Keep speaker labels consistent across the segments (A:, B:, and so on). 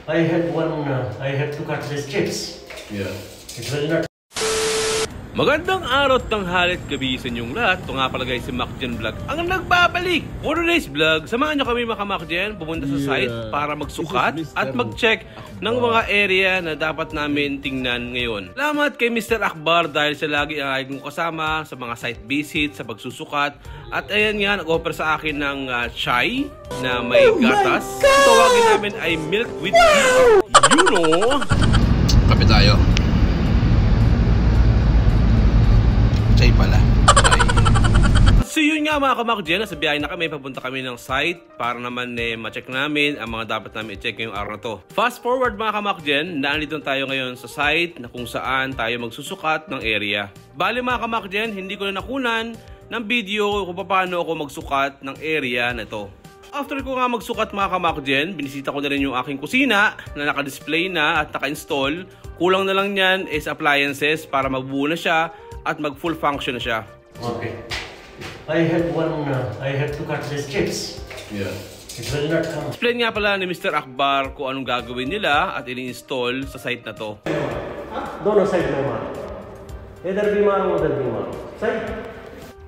A: I have to cut these chips.
B: Yeah.
A: It will not.
C: Magandang araw at tanghalit gabi sa inyong lahat. Ito nga pala guys si MacGen Vlog ang nagbabalik. For today's vlog, samahan nyo kami mga MacGen pumunta sa site para magsukat at mag-check ng mga area na dapat namin tingnan ngayon. Salamat kay Mr. Akbar dahil siya lagi ang aking kasama sa mga site visit, sa pagsusukat. At ayan nga, nag-offer sa akin ng chai na may gatas. Ang tawagin namin ay milk with tea. You know!
B: Kape tayo. Chai pala.
C: So yun nga mga kamakjen, nasa biyahe na kami, papunta kami ng site para naman ma-check namin ang mga dapat namin i-check ngayong araw na to. Fast forward mga kamakjen, nandito tayo ngayon sa site na kung saan tayo magsusukat ng area. Bali mga kamakjen, hindi ko na nakunan ng video kung paano ako magsukat ng area na to. After ko nga magsukat mga kamakjen, binisita ko na rin yung aking kusina na naka-display na at naka-install. Kulang na lang yan is appliances para magbuo na siya at mag-full function na siya.
A: Okay. I have to cut these chips.
B: Yeah.
A: It will not come.
C: Explain nga pala ni Mr. Akbar kung anong gagawin nila at ini-install sa site na to.
A: Dono side mein maar. Idhar bhi maro, udhar bhi maro. Side.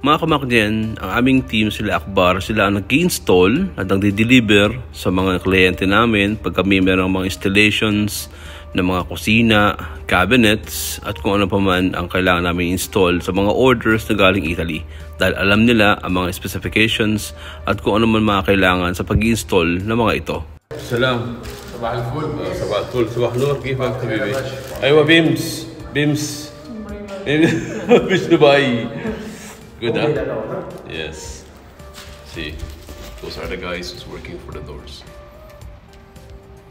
C: Mga kamakjen, ang aming team sila Akbar, sila ang nag-install at nag-deliver sa mga kliyente namin pag kami mayroong mga installations ng mga kusina, cabinets at kung ano pa man ang kailangan namin install sa mga orders na galing Italy. Dahil alam nila ang mga specifications at kung ano man mga kailangan sa pag-install ng mga ito. Salam.
B: Sabah al-ful.
C: Sabah al-ful. Sabah nur. Kifak habibi? Aywa Bims. Bims. Bims Dubai. Good, huh? Yes. See, those are the guys who's working for the doors.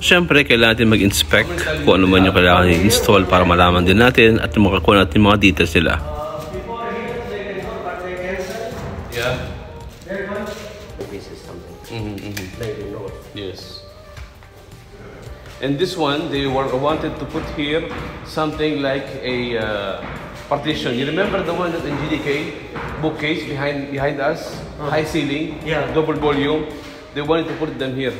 C: Siyempre, kailangan natin mag-inspect kung ano man yung kailangan i-install para malaman din natin at makakuha natin mga details nila. Yeah.
A: This is something.
C: Yes. And this one, they wanted to put here something like a partition. You remember the one that in GDK bookcase behind us, high ceiling, double volume. They wanted to put them here.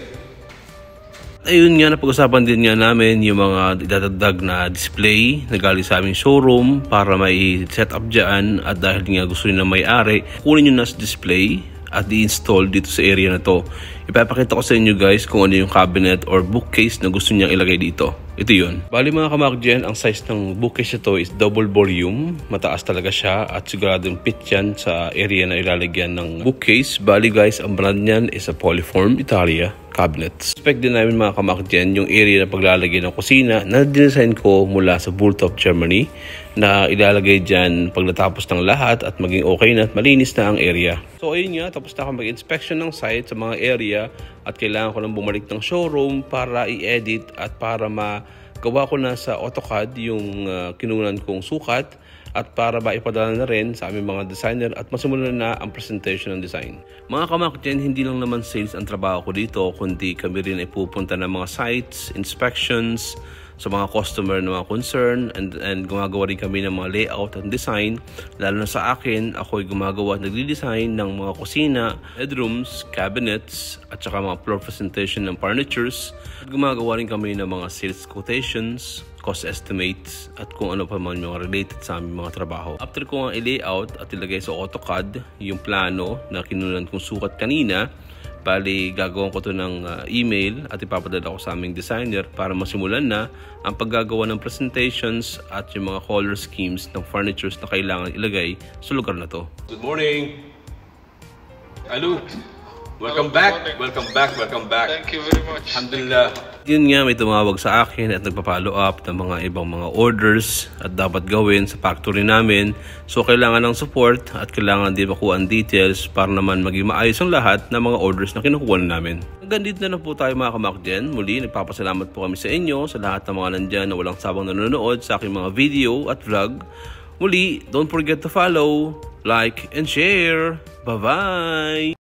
C: Ayun nga, napag-usapan din nga namin yung mga idadagdag na display na galing sa aming showroom para may set up dyan at dahil nga gusto nyo na may-ari, kunin nyo na sa display at i-install dito sa area na to. Ipapakita ko sa inyo guys kung ano yung cabinet or bookcase na gusto niyang ilagay dito. Ito yun. Bali mga kamakjen, ang size ng bookcase ito is double volume. Mataas talaga siya at siguradong fit yan sa area na ilalagyan ng bookcase. Bali guys, ang brand niyan is a Polyform Italia cabinets. Expect din namin mga kamakjen yung area na paglalagay ng kusina na dinesign ko mula sa Bultop, Germany na ilalagay dyan pag natapos ng lahat at maging okay na at malinis na ang area. So ayun nga, tapos na ako mag-inspection ng site sa mga area at kailangan ko lang bumalik ng showroom para i-edit at para magawa ko na sa AutoCAD yung kinunan kong sukat at para maipadala na rin sa aming mga designer at masimulan na ang presentation ng design. Mga kamakjen, hindi lang naman sales ang trabaho ko dito, kundi kami rin ay pupunta ng mga sites, inspections, sa mga customer na mga concern and gumagawa rin kami ng mga layout at design. Lalo na sa akin, ako ay gumagawa at nagdi-design ng mga kusina, bedrooms, cabinets at saka mga floor presentation ng furnitures. At gumagawa rin kami ng mga sales quotations, cost estimates at kung ano pa man yung related sa aming mga trabaho. After ko nga i-layout at ilagay sa AutoCAD yung plano na kinunan kong sukat kanina, bali gagawin ko to ng email at ipapadala ko sa aming designer para masimulan na ang paggagawa ng presentations at yung mga color schemes ng furnitures na kailangan ilagay sa lugar na to. Good morning! Hello! Welcome back! Welcome back! Welcome back!
D: Thank you very much.
C: Alhamdulillah! Yun nga, may tumawag sa akin at nagpa-follow up ng mga ibang mga orders at dapat gawin sa factory namin. So kailangan ng support at kailangan din makuha ang details para naman maging maayos ang lahat ng mga orders na kinukuha namin. Hanggang dito na lang po tayo mga kamakjen. Muli, nagpapasalamat po kami sa inyo, sa lahat ng mga nandyan na walang sabang nanonood sa aking mga video at vlog. Muli, don't forget to follow, like, and share. Bye-bye!